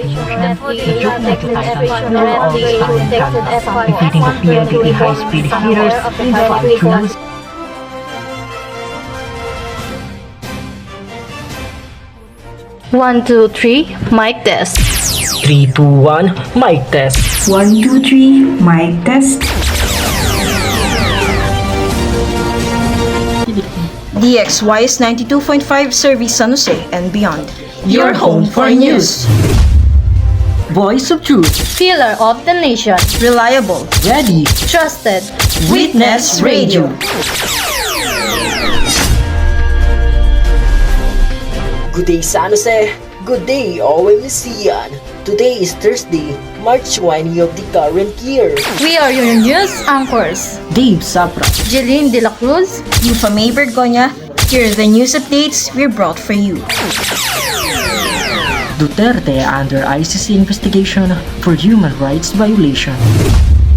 The joke multiplies the flow of stunning gun, defeating the PNPT high-speed hitters in 5 turns. One, two, three, mic test. 3, 2, 1, mic test. 1, 2, 3, mic test. DXY's 92.5 Service San Jose and beyond. Your home for news. Voice of truth, Pillar of the nation. Reliable. ready. Trusted. Witness Radio. Good day, San Jose. Good day, OMCyan. Today is Thursday, March 20 of the current year. We are your news anchors. Dave Sapra, Jeline De La Cruz. Yufa May Bergonya. Here are the news updates we brought for you. Duterte under ICC investigation for human rights violation.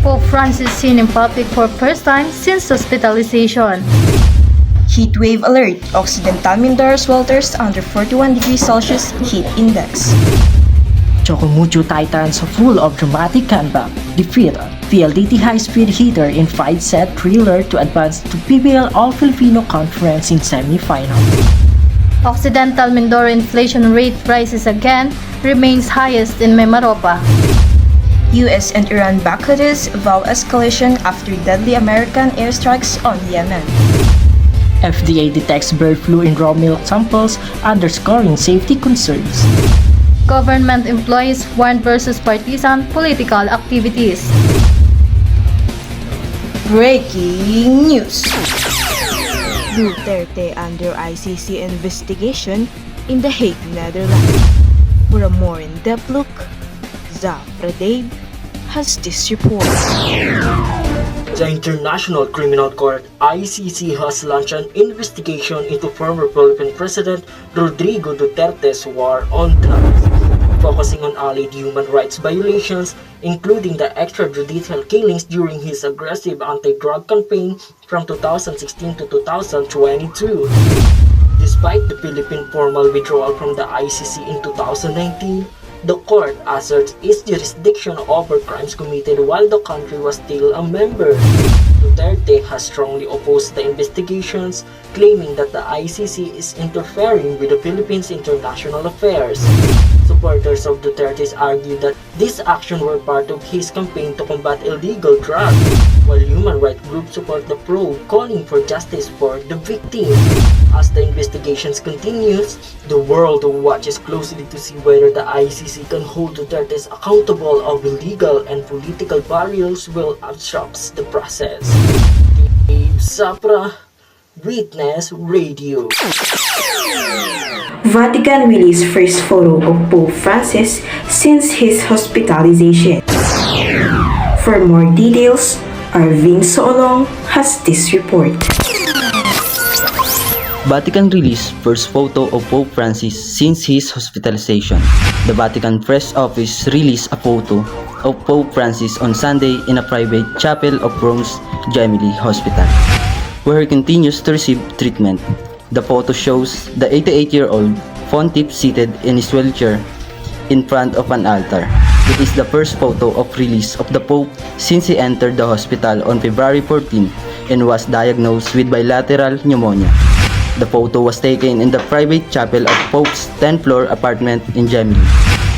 Pope Francis seen in public for first time since hospitalization. Heat wave alert. Occidental Mindoro swelters under 41 degrees Celsius heat index. Chocomucho Titans full of dramatic comeback. Defeat PLDT high-speed hitter in 5-set thriller to advance to PBL All-Filipino Conference in semi-final. Occidental Mindoro inflation rate rises again, remains highest in Mimaropa. US and Iran backhooders vow escalation after deadly American airstrikes on Yemen. FDA detects bird flu in raw milk samples, underscoring safety concerns. Government employees warned versus partisan political activities. Breaking news. Duterte under ICC investigation in The Hague, Netherlands. For a more in-depth look, Zafra Dave has this report. The International Criminal Court (ICC) has launched an investigation into former Philippine President Rodrigo Duterte's war on drugs, focusing on alleged human rights violations, including the extrajudicial killings during his aggressive anti-drug campaign from 2016 to 2022. Despite the Philippine formal withdrawal from the ICC in 2019, the court asserts its jurisdiction over crimes committed while the country was still a member. Duterte has strongly opposed the investigations, claiming that the ICC is interfering with the Philippines' international affairs. Supporters of Duterte argue that these actions were part of his campaign to combat illegal drugs, while human rights groups support the probe, calling for justice for the victims. As the investigations continues, the world watches closely to see whether the ICC can hold Duterte accountable of illegal and political barriers will obstruct the process. Dave Sapra, Witness Radio. Vatican released first photo of Pope Francis since his hospitalization. For more details, Arvin Soolong has this report. Vatican released first photo of Pope Francis since his hospitalization. The Vatican press office released a photo of Pope Francis on Sunday in a private chapel of Rome's Gemelli Hospital, where he continues to receive treatment. The photo shows the 88-year-old pontiff seated in his wheelchair in front of an altar. It is the first photo of release of the Pope since he entered the hospital on February 14 and was diagnosed with bilateral pneumonia. The photo was taken in the private chapel of Pope's 10th-floor apartment in Gemelli.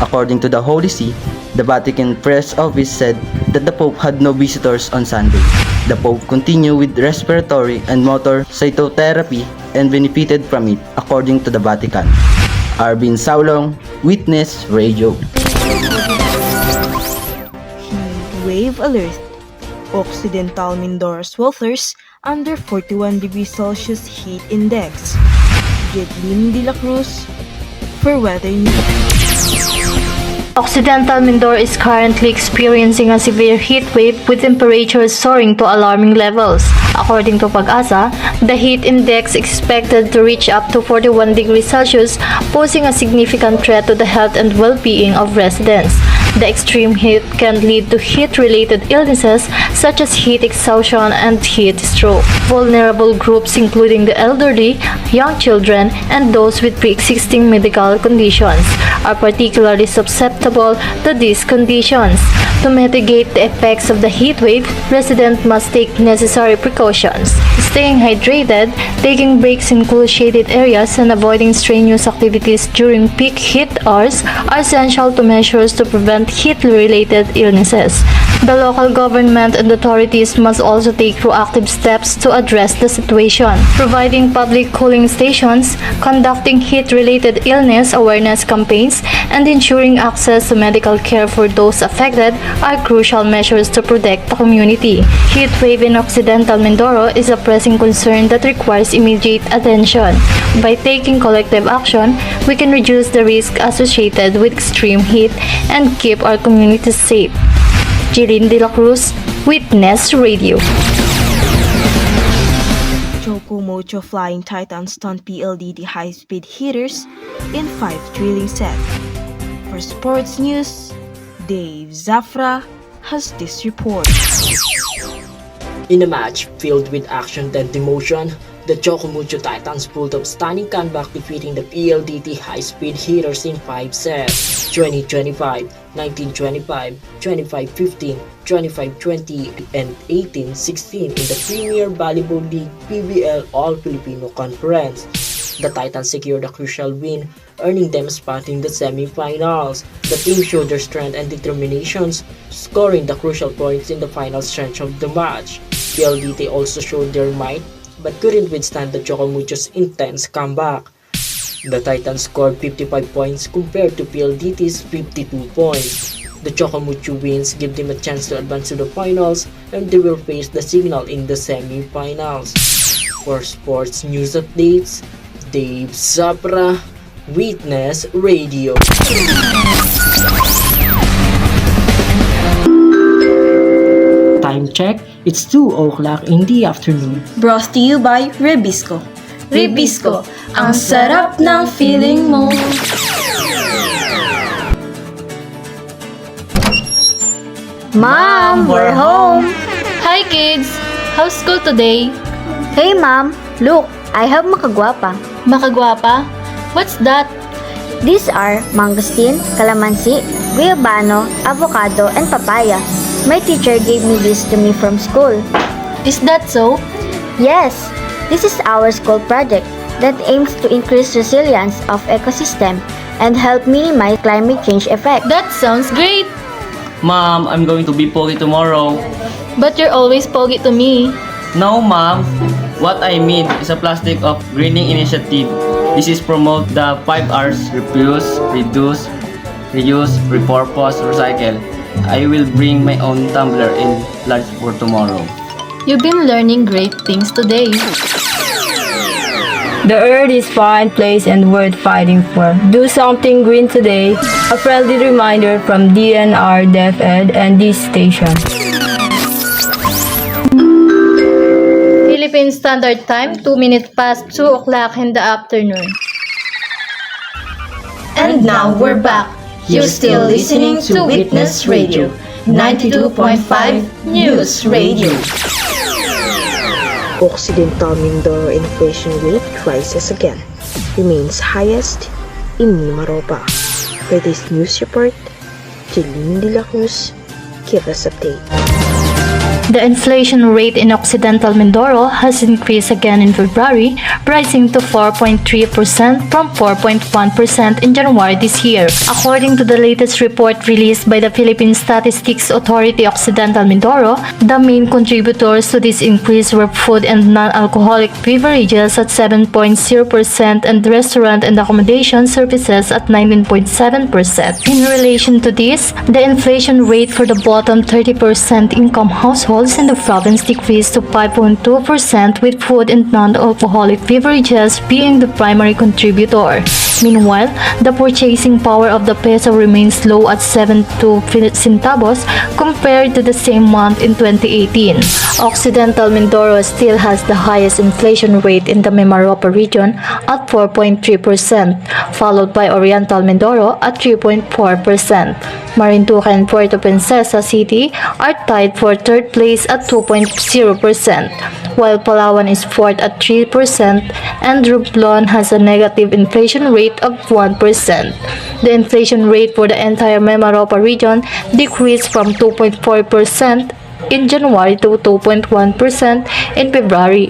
According to the Holy See, the Vatican press office said that the Pope had no visitors on Sunday. The Pope continued with respiratory and motor cytotherapy and benefited from it, according to the Vatican. Arvin Soolong, Witness Radio. Heat wave alert. Occidental Mindoro swelters under 41 degrees Celsius heat index. Jeline De La Cruz for weather news. Occidental Mindoro is currently experiencing a severe heat wave with temperatures soaring to alarming levels. According to Pag-asa, the heat index expected to reach up to 41 degrees Celsius, posing a significant threat to the health and well-being of residents. The extreme heat can lead to heat-related illnesses such as heat exhaustion and heat stroke. Vulnerable groups including the elderly, young children, and those with pre-existing medical conditions are particularly susceptible to these conditions. To mitigate the effects of the heat wave, residents must take necessary precautions. Staying hydrated, taking breaks in cool shaded areas, and avoiding strenuous activities during peak heat hours are essential to measures to prevent heat-related illnesses. The local government and authorities must also take proactive steps to address the situation. Providing public cooling stations, conducting heat-related illness awareness campaigns, and ensuring access to medical care for those affected are crucial measures to protect the community. Heat wave in Occidental Mindoro is a pressing concern that requires immediate attention. By taking collective action, we can reduce the risk associated with extreme heat and keep our communities safe. Jeline De La Cruz, Witness Radio. Choco Mocho Flying Titans stunned PLDT high-speed hitters in 5 thrilling sets. For sports news, Dave Zafra has this report. In a match filled with action and emotion, the Chocomucho Titans pulled off stunning comeback, defeating the PLDT high-speed hitters in 5 sets: 20-25, 19-25, 25-15, 25-20, and 18-16 in the Premier Volleyball League PBL All-Filipino Conference. The Titans secured a crucial win, earning them a spot in the semi-finals. The team showed their strength and determinations, scoring the crucial points in the final stretch of the match. PLDT also showed their might, but couldn't withstand the Chocomucho's intense comeback. The Titans scored 55 points compared to PLDT's 52 points. The Chocomucho wins give them a chance to advance to the finals, and they will face the Signal in the semi-finals. For sports news updates, Dave Zapra, Witness Radio. Time check, it's 2 o'clock in the afternoon. Brought to you by Rebisco. Rebisco, ang sarap ng feeling mo. Mom, we're home! Hi kids! How's school today? Hey mom, look, I have makagwapa. Makagwapa? What's that? These are mangosteen, calamansi, guayabano, avocado, and papaya. My teacher gave me this to me from school. Is that so? Yes, this is our school project that aims to increase resilience of ecosystem and help minimize climate change effect. That sounds great! Mom, I'm going to be pogi tomorrow. But you're always pogi to me. No, Mom. What I mean is a plastic of greening initiative. This is promote the 5 R's: refuse, reduce, reuse, repurpose, recycle. I will bring my own tumbler in lunch for tomorrow. You've been learning great things today. The earth is fine place and worth fighting for. Do something green today. A friendly reminder from DNR DepEd and this station. Philippine Standard Time, 2 minutes past 2 o'clock in the afternoon. And now we're back. You're still listening to Witness Radio, 92.5 News Radio. Occidental Mindoro inflation rate rises again, remains highest in Mimaropa. For this news report, Jeline De La Cruz, give us update. The inflation rate in Occidental Mindoro has increased again in February, rising to 4.3% from 4.1% in January this year. According to the latest report released by the Philippine Statistics Authority Occidental Mindoro, the main contributors to this increase were food and non-alcoholic beverages at 7.0% and restaurant and accommodation services at 19.7%. In relation to this, the inflation rate for the bottom 30% income households in the province decreased to 5.2%, with food and non-alcoholic beverages being the primary contributor. Meanwhile, the purchasing power of the peso remains low at 72 centavos compared to the same month in 2018. Occidental Mindoro still has the highest inflation rate in the Mimaropa region at 4.3%, followed by Oriental Mindoro at 3.4%. Marinduque and Puerto Princesa City are tied for third place at 2.0%, while Palawan is fourth at 3% and Romblon has a negative inflation rate of 1%. The inflation rate for the entire Mimaropa region decreased from 2.4% in January to 2.1% in February.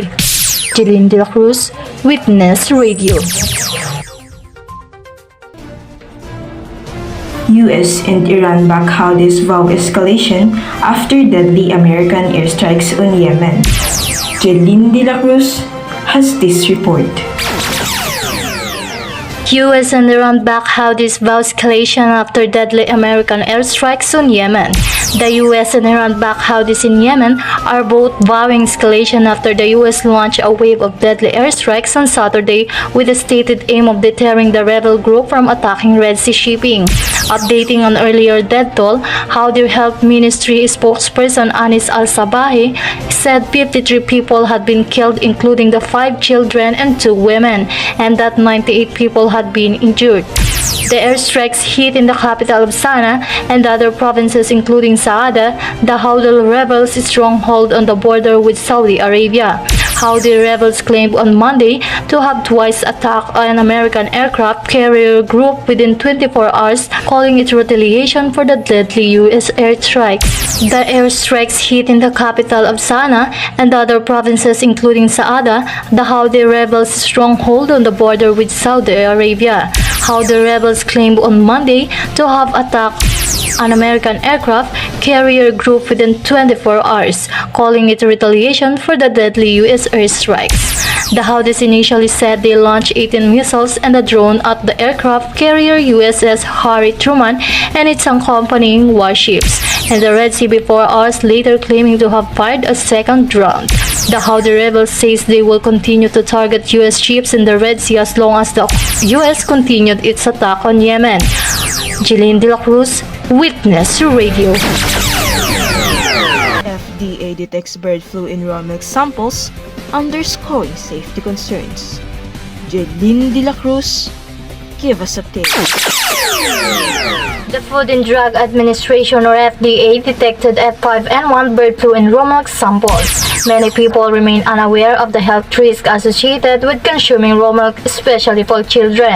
Jeline De La Cruz, Witness Radio. US and Iran back Houthis vow escalation after deadly American airstrikes on Yemen. Jeline De La Cruz has this report. US and Iran back Houthis vow escalation after deadly American airstrikes on Yemen. The US and Iran back Houthis in Yemen are both vowing escalation after the US launched a wave of deadly airstrikes on Saturday with the stated aim of deterring the rebel group from attacking Red Sea shipping. Updating on earlier death toll, Houthi Health Ministry spokesperson Anis Al-Sabahi said 53 people had been killed, including the 5 children and 2 women, and that 98 people had been injured. The airstrikes hit in the capital of Sana'a and other provinces including Saada, the Houthi rebels' stronghold on the border with Saudi Arabia. Houthi rebels claimed on Monday to have twice attacked an American aircraft carrier group within 24 hours, calling it retaliation for the deadly U.S. airstrikes. The airstrikes hit in the capital of Sana'a and other provinces including Saada, the Houthi rebels' stronghold on the border with Saudi Arabia. Houthi rebels claimed on Monday to have attacked an American aircraft carrier group within 24 hours, calling it retaliation for the deadly U.S. airstrikes. The Houthis initially said they launched 18 missiles and a drone at the aircraft carrier USS Harry Truman and its accompanying warships, and the Red Sea before hours later claiming to have fired a second round. The Houthi rebels says they will continue to target U.S. ships in the Red Sea as long as the U.S. continued its attack on Yemen. Jeline De La Cruz, Witness Radio. FDA detects bird flu in raw milk samples, underscoring safety concerns. Jeline De La Cruz, give us a take. The Food and Drug Administration or FDA detected F5N1 bird flu in raw milk samples. Many people remain unaware of the health risk associated with consuming raw milk, especially for children.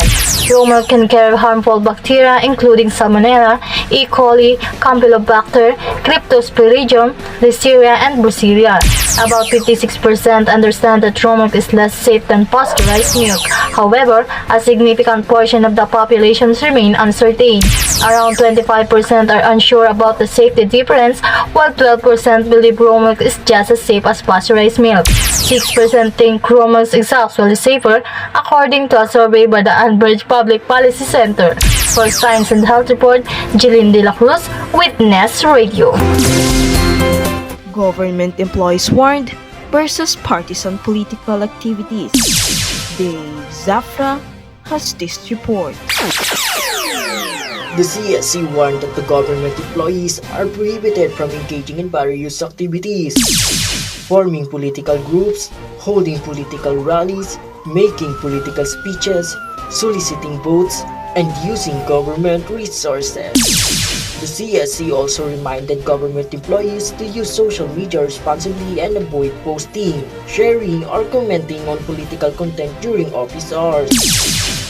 Raw milk can carry harmful bacteria including Salmonella, E. coli, Campylobacter, Cryptosporidium, Listeria, and Brucella. About 56% understand that raw milk is less safe than pasteurized milk. However, a significant portion of the population remain uncertain. Around 25% are unsure about the safety difference, while 12% believe raw milk is just as safe as pasteurized milk. 6% think raw milk is actually safer, according to a survey by the Anbridge Public Policy Center. For Science and Health Report, Jeline De La Cruz, Witness Radio. Government employees warned versus partisan political activities. Dave Zafra has this report. The CSC warned that the government employees are prohibited from engaging in various activities, forming political groups, holding political rallies, making political speeches, soliciting votes, and using government resources. The CSC also reminded government employees to use social media responsibly and avoid posting, sharing, or commenting on political content during office hours.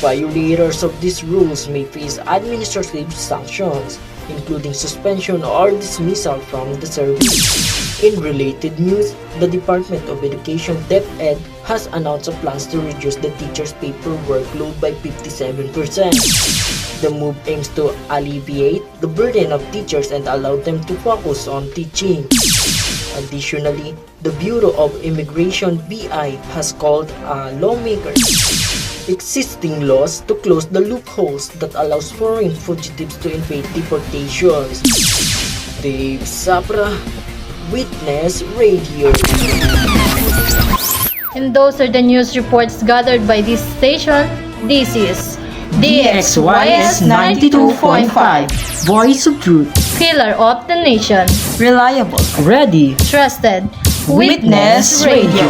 Violators of these rules may face administrative sanctions, including suspension or dismissal from the service. In related news, the Department of Education DepEd has announced plans to reduce the teachers' paper workload by 57%. The move aims to alleviate the burden of teachers and allow them to focus on teaching. Additionally, the Bureau of Immigration BI has called lawmakers existing laws to close the loopholes that allows foreign fugitives to evade deportations. Dave Zapra, Witness Radio. And those are the news reports gathered by this station. This is DXYS 92.5, Voice of Truth, Pillar of the Nation, reliable, ready, trusted, Witness Radio.